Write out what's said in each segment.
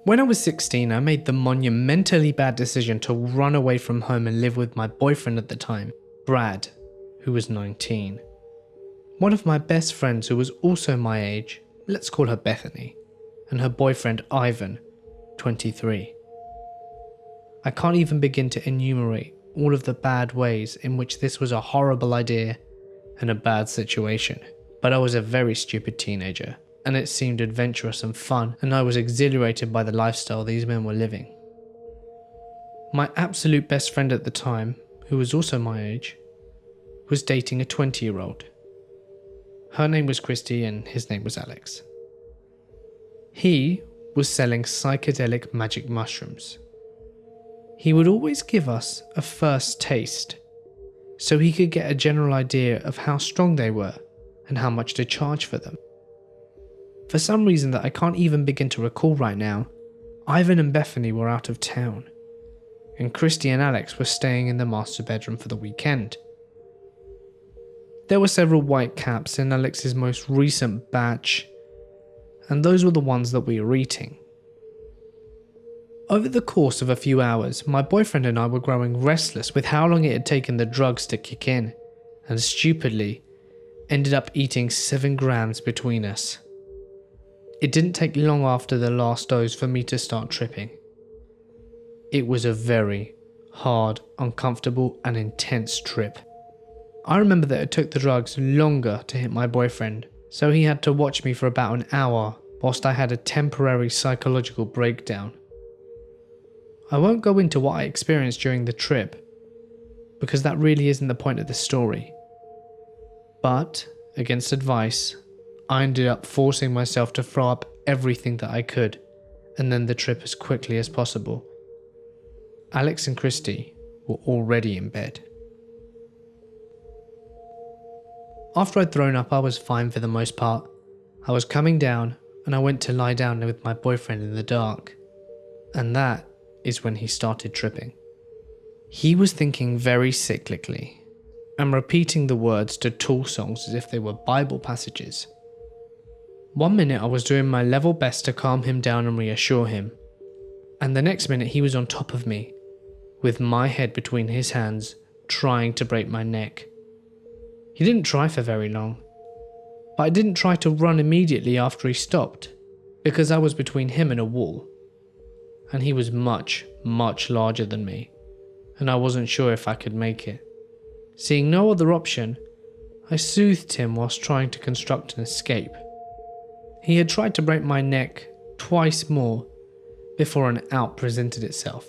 When I was 16, I made the monumentally bad decision to run away from home and live with my boyfriend at the time, Brad, who was 19. One of my best friends who was also my age, let's call her Bethany, and her boyfriend Ivan, 23. I can't even begin to enumerate all of the bad ways in which this was a horrible idea and a bad situation, but I was a very stupid teenager, and it seemed adventurous and fun, and I was exhilarated by the lifestyle these men were living. My absolute best friend at the time, who was also my age, was dating a 20-year-old. Her name was Christy and his name was Alex. He was selling psychedelic magic mushrooms. He would always give us a first taste, so he could get a general idea of how strong they were and how much to charge for them. For some reason that I can't even begin to recall right now, Ivan and Bethany were out of town, and Christy and Alex were staying in the master bedroom for the weekend. There were several white caps in Alex's most recent batch, and those were the ones that we were eating. Over the course of a few hours, my boyfriend and I were growing restless with how long it had taken the drugs to kick in, and stupidly ended up eating 7 grams between us. It didn't take long after the last dose for me to start tripping. It was a very hard, uncomfortable and intense trip. I remember that it took the drugs longer to hit my boyfriend, so he had to watch me for about an hour whilst I had a temporary psychological breakdown. I won't go into what I experienced during the trip, because that really isn't the point of the story. But, against advice, I ended up forcing myself to throw up everything that I could, and then the trip as quickly as possible. Alex and Christy were already in bed. After I'd thrown up, I was fine for the most part. I was coming down, and I went to lie down with my boyfriend in the dark. And that is when he started tripping. He was thinking very cyclically, and repeating the words to Tool songs as if they were Bible passages. One minute I was doing my level best to calm him down and reassure him, and the next minute he was on top of me, with my head between his hands, trying to break my neck. He didn't try for very long, but I didn't try to run immediately after he stopped, because I was between him and a wall, and he was much, much larger than me, and I wasn't sure if I could make it. Seeing no other option, I soothed him whilst trying to construct an escape. He had tried to break my neck twice more before an out presented itself.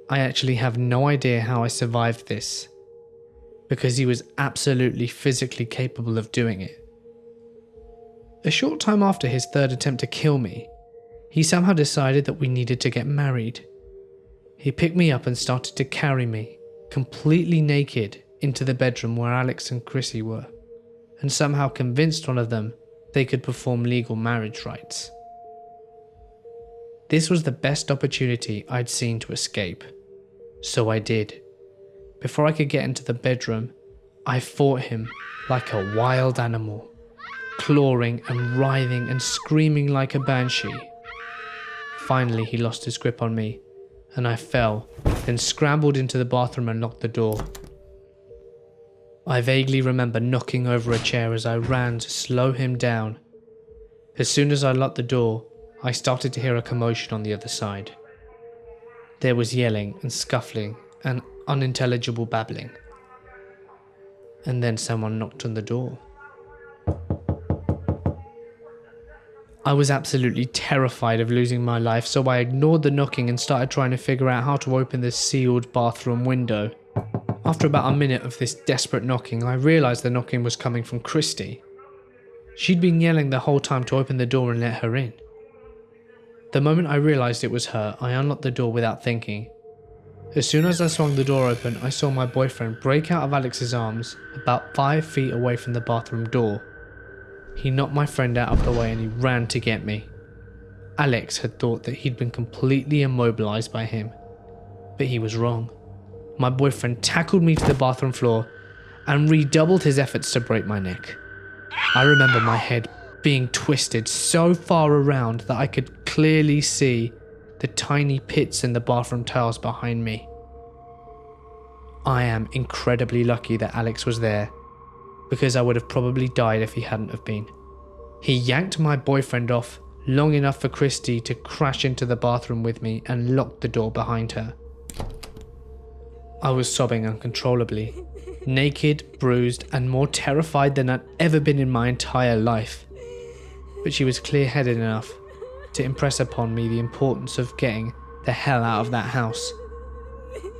I actually have no idea how I survived this, because he was absolutely physically capable of doing it. A short time after his third attempt to kill me, he somehow decided that we needed to get married. He picked me up and started to carry me, completely naked, into the bedroom where Alex and Chrissy were, and somehow convinced one of them they could perform legal marriage rites. This was the best opportunity I'd seen to escape, so I did. Before I could get into the bedroom, I fought him like a wild animal, clawing and writhing and screaming like a banshee. Finally, he lost his grip on me, and I fell, then scrambled into the bathroom and locked the door. I vaguely remember knocking over a chair as I ran to slow him down. As soon as I locked the door, I started to hear a commotion on the other side. There was yelling and scuffling and unintelligible babbling. And then someone knocked on the door. I was absolutely terrified of losing my life, so I ignored the knocking and started trying to figure out how to open the sealed bathroom window. After about a minute of this desperate knocking, I realised the knocking was coming from Christy. She'd been yelling the whole time to open the door and let her in. The moment I realised it was her, I unlocked the door without thinking. As soon as I swung the door open, I saw my boyfriend break out of Alex's arms about 5 feet away from the bathroom door. He knocked my friend out of the way and he ran to get me. Alex had thought that he'd been completely immobilised by him, but he was wrong. My boyfriend tackled me to the bathroom floor and redoubled his efforts to break my neck. I remember my head being twisted so far around that I could clearly see the tiny pits in the bathroom tiles behind me. I am incredibly lucky that Alex was there, because I would have probably died if he hadn't have been. He yanked my boyfriend off long enough for Christy to crash into the bathroom with me and lock the door behind her. I was sobbing uncontrollably, naked, bruised, and more terrified than I'd ever been in my entire life. But she was clear-headed enough to impress upon me the importance of getting the hell out of that house.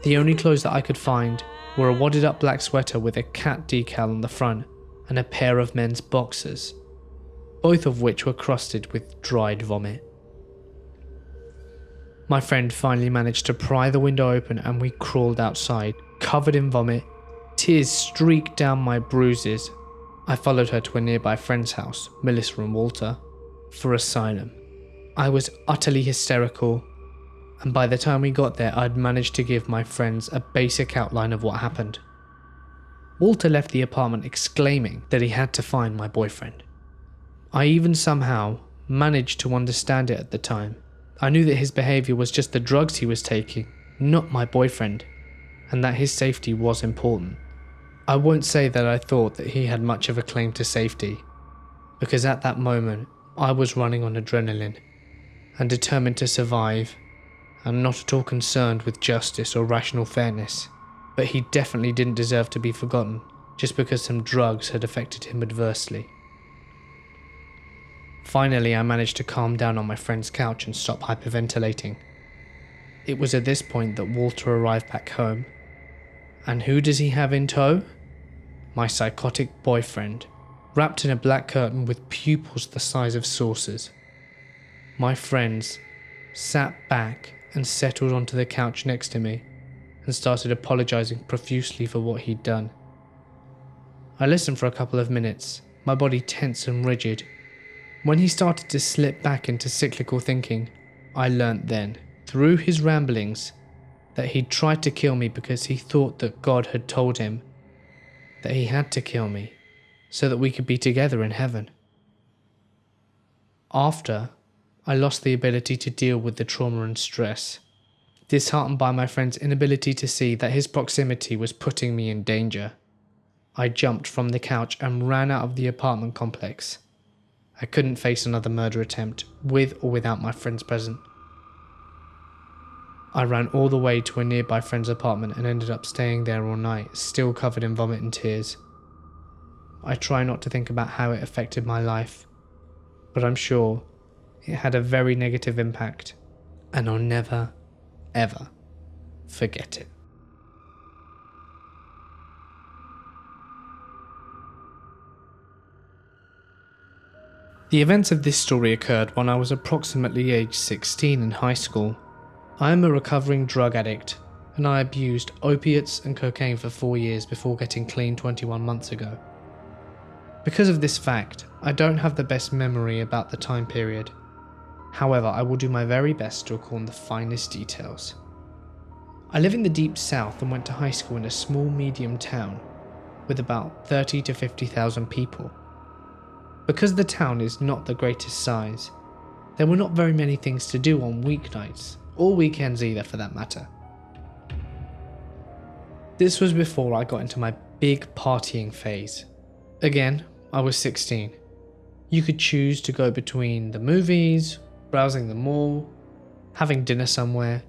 The only clothes that I could find were a wadded up black sweater with a cat decal on the front and a pair of men's boxers, both of which were crusted with dried vomit. My friend finally managed to pry the window open and we crawled outside, covered in vomit. Tears streaked down my bruises. I followed her to a nearby friend's house, Melissa and Walter, for asylum. I was utterly hysterical, and by the time we got there, I'd managed to give my friends a basic outline of what happened. Walter left the apartment exclaiming that he had to find my boyfriend. I even somehow managed to understand it at the time. I knew that his behaviour was just the drugs he was taking, not my boyfriend, and that his safety was important. I won't say that I thought that he had much of a claim to safety, because at that moment I was running on adrenaline and determined to survive, and not at all concerned with justice or rational fairness. But he definitely didn't deserve to be forgotten just because some drugs had affected him adversely. Finally, I managed to calm down on my friend's couch and stop hyperventilating. It was at this point that Walter arrived back home. And who does he have in tow? My psychotic boyfriend, wrapped in a black curtain with pupils the size of saucers. My friends sat back and settled onto the couch next to me and started apologising profusely for what he'd done. I listened for a couple of minutes, my body tense and rigid. When he started to slip back into cyclical thinking, I learnt then, through his ramblings, that he'd tried to kill me because he thought that God had told him that he had to kill me so that we could be together in heaven. After, I lost the ability to deal with the trauma and stress, disheartened by my friend's inability to see that his proximity was putting me in danger. I jumped from the couch and ran out of the apartment complex. I couldn't face another murder attempt, with or without my friends present. I ran all the way to a nearby friend's apartment and ended up staying there all night, still covered in vomit and tears. I try not to think about how it affected my life, but I'm sure it had a very negative impact, and I'll never, ever forget it. The events of this story occurred when I was approximately age 16 in high school. I am a recovering drug addict, and I abused opiates and cocaine for 4 years before getting clean 21 months ago. Because of this fact, I don't have the best memory about the time period. However, I will do my very best to recall the finest details. I live in the deep south and went to high school in a small medium town with about 30 to 50,000 people. Because the town is not the greatest size, there were not very many things to do on weeknights, or weekends either for that matter. This was before I got into my big partying phase. Again, I was 16. You could choose to go between the movies, browsing the mall, having dinner somewhere,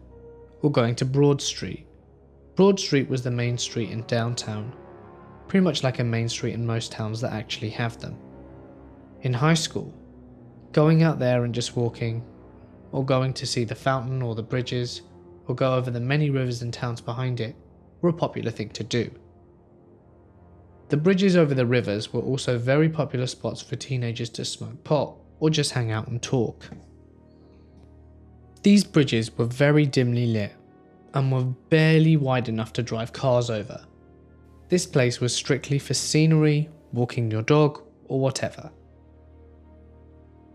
or going to Broad Street. Broad Street was the main street in downtown, pretty much like a main street in most towns that actually have them. In high school, going out there and just walking, or going to see the fountain or the bridges, or go over the many rivers and towns behind it, were a popular thing to do. The bridges over the rivers were also very popular spots for teenagers to smoke pot or just hang out and talk. These bridges were very dimly lit and were barely wide enough to drive cars over. This place was strictly for scenery, walking your dog, or whatever.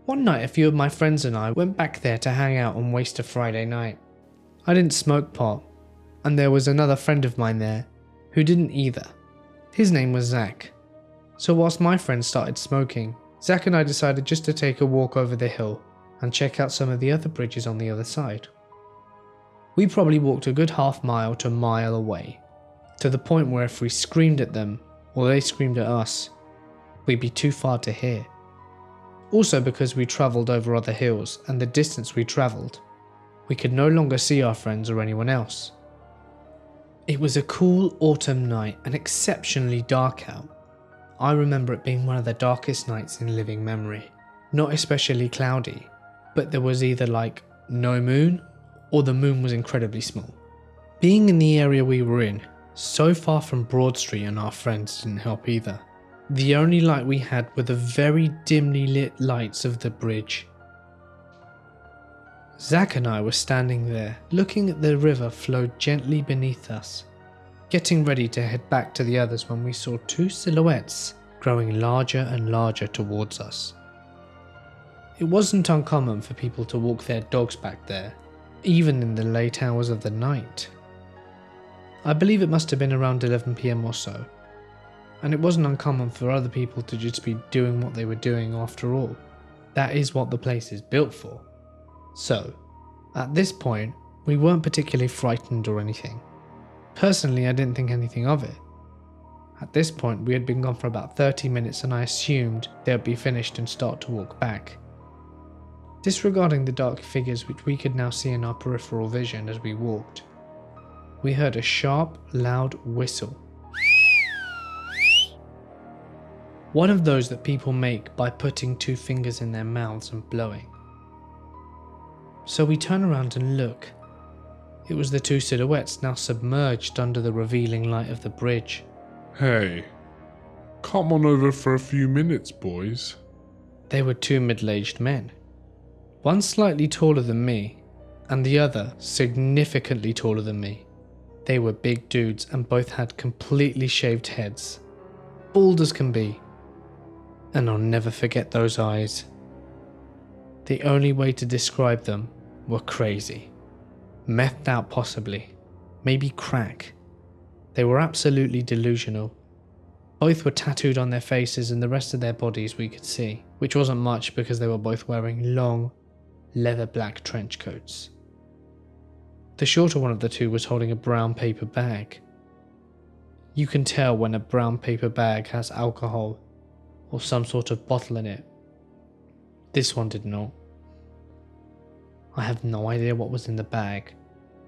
One night a few of my friends and I went back there to hang out and waste a Friday night. I didn't smoke pot, and there was another friend of mine there who didn't either. His name was Zach. So whilst my friends started smoking, Zach and I decided just to take a walk over the hill and check out some of the other bridges on the other side. We probably walked a good half mile to a mile away, to the point where if we screamed at them or they screamed at us, we'd be too far to hear. Also because we travelled over other hills and the distance we travelled, we could no longer see our friends or anyone else. It was a cool autumn night and exceptionally dark out. I remember it being one of the darkest nights in living memory. Not especially cloudy, but there was either like no moon or the moon was incredibly small. Being in the area we were in, so far from Broad Street and our friends didn't help either. The only light we had were the very dimly lit lights of the bridge. Zach and I were standing there, looking at the river flow gently beneath us, getting ready to head back to the others when we saw two silhouettes growing larger and larger towards us. It wasn't uncommon for people to walk their dogs back there, even in the late hours of the night. I believe it must have been around 11 PM or so, and it wasn't uncommon for other people to just be doing what they were doing after all. That is what the place is built for. So, at this point, we weren't particularly frightened or anything. Personally, I didn't think anything of it. At this point, we had been gone for about 30 minutes and I assumed they would be finished and start to walk back. Disregarding the dark figures which we could now see in our peripheral vision as we walked, we heard a sharp, loud whistle. One of those that people make by putting two fingers in their mouths and blowing. So we turn around and look. It was the two silhouettes now submerged under the revealing light of the bridge. Hey, come on over for a few minutes, boys. They were two middle-aged men. One slightly taller than me, and the other significantly taller than me. They were big dudes and both had completely shaved heads. Bald as can be. And I'll never forget those eyes. The only way to describe them were crazy. Methed out possibly. Maybe crack. They were absolutely delusional. Both were tattooed on their faces and the rest of their bodies we could see, which wasn't much because they were both wearing long, leather black trench coats. The shorter one of the two was holding a brown paper bag. You can tell when a brown paper bag has alcohol or some sort of bottle in it. This one did not. I have no idea what was in the bag.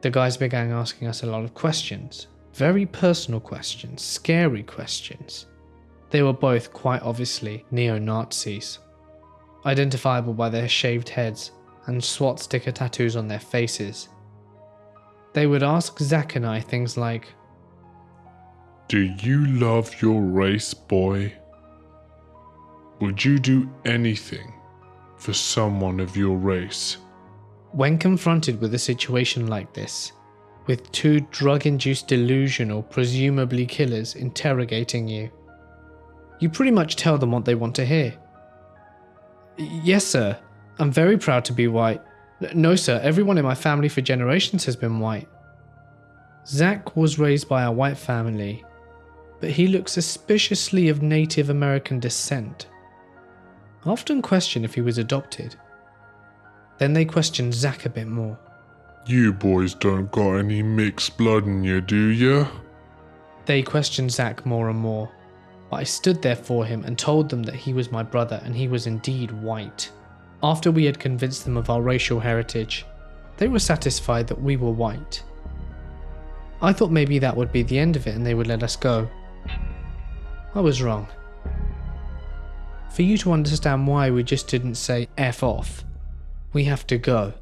The guys began asking us a lot of questions. Very personal questions, scary questions. They were both quite obviously neo-Nazis, identifiable by their shaved heads and SWAT sticker tattoos on their faces. They would ask Zach and I things like, Do you love your race, boy? Would you do anything for someone of your race? When confronted with a situation like this, with two drug-induced delusional, presumably killers interrogating you, you pretty much tell them what they want to hear. Yes sir, I'm very proud to be white. No sir, everyone in my family for generations has been white. Zach was raised by a white family, but he looked suspiciously of Native American descent. I often question if he was adopted. Then they questioned Zach a bit more. You boys don't got any mixed blood in you, do ya? They questioned Zach more and more, but I stood there for him and told them that he was my brother and he was indeed white. After we had convinced them of our racial heritage, they were satisfied that we were white. I thought maybe that would be the end of it and they would let us go. I was wrong. For you to understand why we just didn't say F off, we have to go,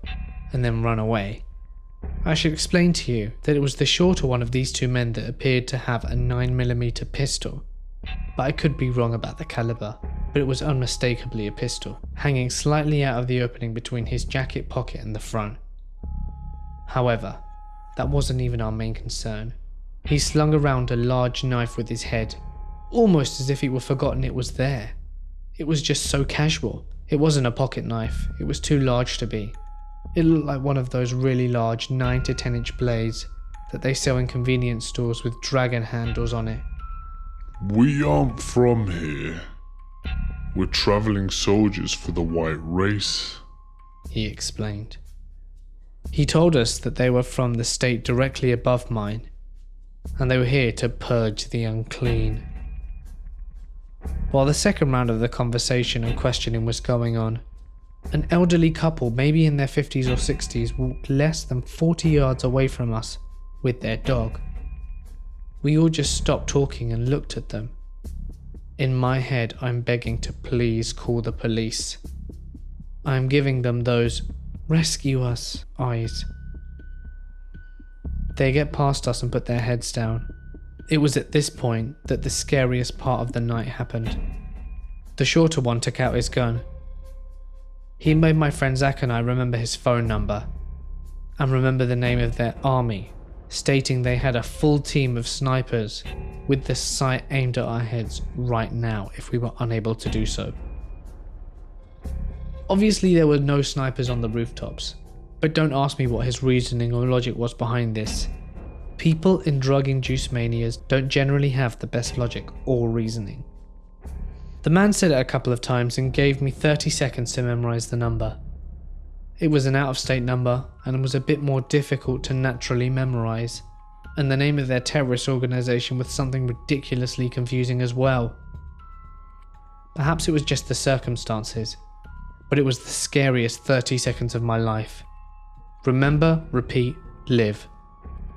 and then run away. I should explain to you that it was the shorter one of these two men that appeared to have a 9mm pistol, but I could be wrong about the caliber, but it was unmistakably a pistol, hanging slightly out of the opening between his jacket pocket and the front. However, that wasn't even our main concern. He slung around a large knife with his head, almost as if he were forgotten it was there. It was just so casual. It wasn't a pocket knife, it was too large to be. It looked like one of those really large 9 to 10 inch blades that they sell in convenience stores with dragon handles on it. We aren't from here. We're traveling soldiers for the white race. He explained. He told us that they were from the state directly above mine, and they were here to purge the unclean. While the second round of the conversation and questioning was going on, an elderly couple, maybe in their 50s or 60s, walked less than 40 yards away from us with their dog. We all just stopped talking and looked at them. In my head, I'm begging to please call the police. I'm giving them those "rescue us" eyes. They get past us and put their heads down. It was at this point that the scariest part of the night happened. The shorter one took out his gun. He made my friend Zach and I remember his phone number and remember the name of their army, stating they had a full team of snipers with the sight aimed at our heads right now if we were unable to do so. Obviously there were no snipers on the rooftops, but don't ask me what his reasoning or logic was behind this. People in drug-induced manias don't generally have the best logic or reasoning. The man said it a couple of times and gave me 30 seconds to memorize the number. It was an out-of-state number and was a bit more difficult to naturally memorize, and the name of their terrorist organization was something ridiculously confusing as well. Perhaps it was just the circumstances, but it was the scariest 30 seconds of my life. Remember, repeat, live.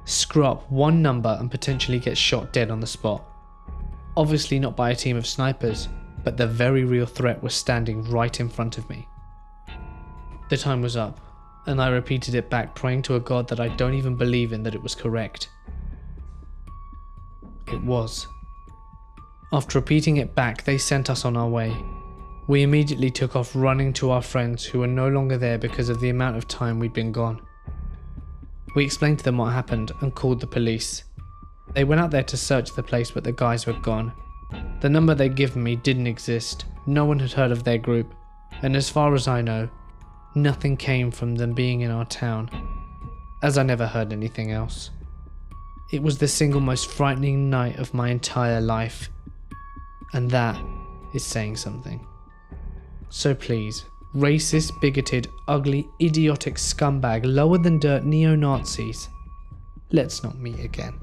Screw up one number and potentially get shot dead on the spot. Obviously not by a team of snipers, but the very real threat was standing right in front of me. The time was up, and I repeated it back, praying to a God that I don't even believe in that it was correct. It was. After repeating it back, they sent us on our way. We immediately took off running to our friends who were no longer there because of the amount of time we'd been gone. We explained to them what happened and called the police. They went out there to search the place, but the guys were gone. The number they'd given me didn't exist, no one had heard of their group, and as far as I know, nothing came from them being in our town, as I never heard anything else. It was the single most frightening night of my entire life, and that is saying something. So please, racist, bigoted, ugly, idiotic scumbag, lower than dirt neo-Nazis, let's not meet again.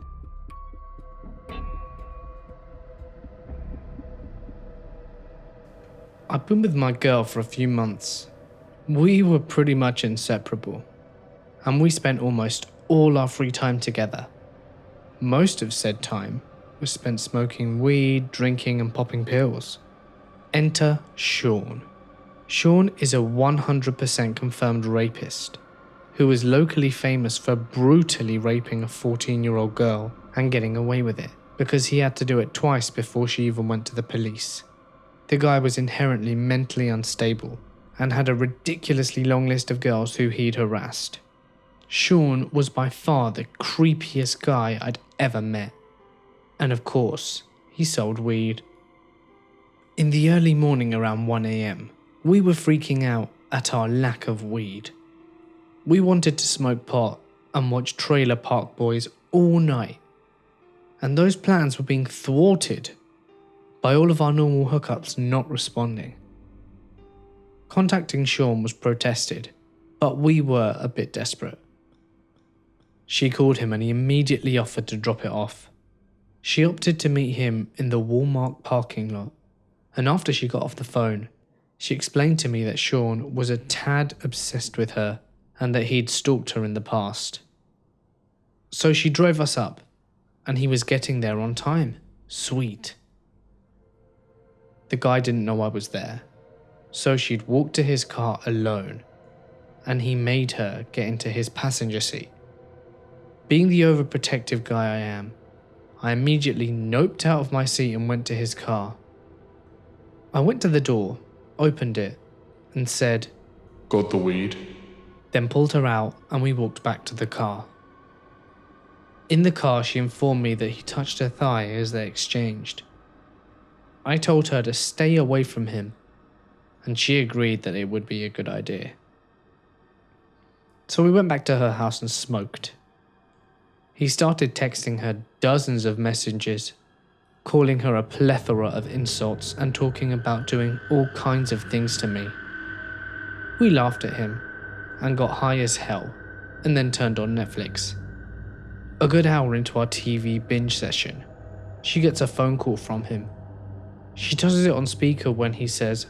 I've been with my girl for a few months. We were pretty much inseparable, and we spent almost all our free time together. Most of said time was spent smoking weed, drinking and popping pills. Enter Sean. Sean is a 100% confirmed rapist, who is locally famous for brutally raping a 14-year-old girl and getting away with it, because he had to do it twice before she even went to the police. The guy was inherently mentally unstable and had a ridiculously long list of girls who he'd harassed. Sean was by far the creepiest guy I'd ever met. And of course, he sold weed. In the early morning around 1 AM, we were freaking out at our lack of weed. We wanted to smoke pot and watch Trailer Park Boys all night. And those plans were being thwarted by all of our normal hookups not responding. Contacting Sean was protested, but we were a bit desperate. She called him and he immediately offered to drop it off. She opted to meet him in the Walmart parking lot, and after she got off the phone, she explained to me that Sean was a tad obsessed with her and that he'd stalked her in the past. So she drove us up, and he was getting there on time. Sweet. The guy didn't know I was there, so she'd walked to his car alone, and he made her get into his passenger seat. Being the overprotective guy I am, I immediately noped out of my seat and went to his car. I went to the door, opened it, and said, "Got the weed?" then pulled her out and we walked back to the car. In the car, she informed me that he touched her thigh as they exchanged. I told her to stay away from him, and she agreed that it would be a good idea. So we went back to her house and smoked. He started texting her dozens of messages, calling her a plethora of insults and talking about doing all kinds of things to me. We laughed at him and got high as hell, and then turned on Netflix. A good hour into our TV binge session, she gets a phone call from him. She tosses it on speaker when he says,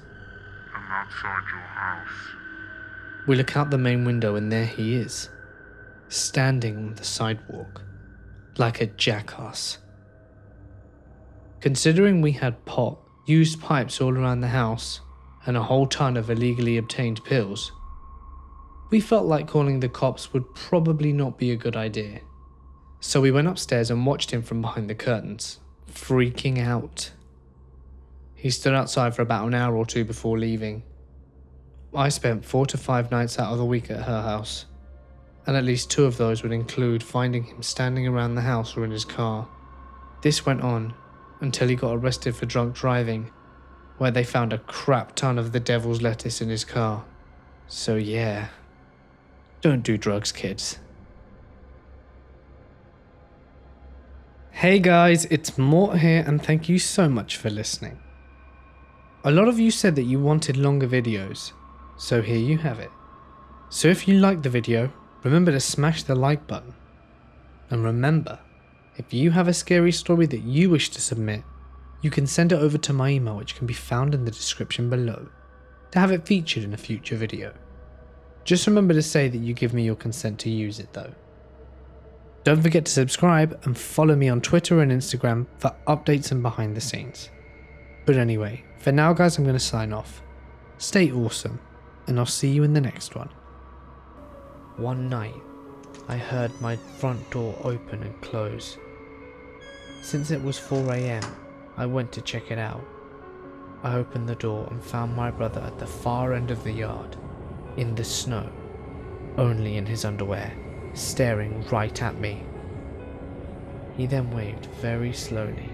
"I'm outside your house." We look out the main window and there he is, standing on the sidewalk, like a jackass. Considering we had pot, used pipes all around the house, and a whole ton of illegally obtained pills, we felt like calling the cops would probably not be a good idea. So we went upstairs and watched him from behind the curtains, freaking out. He stood outside for about an hour or two before leaving. I spent 4 to 5 nights out of the week at her house, and at least 2 of those would include finding him standing around the house or in his car. This went on until he got arrested for drunk driving, where they found a crap ton of the devil's lettuce in his car. So yeah, don't do drugs, kids. Hey guys, it's Mort here and thank you so much for listening. A lot of you said that you wanted longer videos, so here you have it. So if you liked the video, remember to smash the like button. And remember, if you have a scary story that you wish to submit, you can send it over to my email, which can be found in the description below, to have it featured in a future video. Just remember to say that you give me your consent to use it though. Don't forget to subscribe and follow me on Twitter and Instagram for updates and behind the scenes. But anyway, for now guys, I'm going to sign off. Stay awesome, and I'll see you in the next one. One night, I heard my front door open and close. Since it was 4 AM, I went to check it out. I opened the door and found my brother at the far end of the yard, in the snow, only in his underwear, staring right at me. He then waved very slowly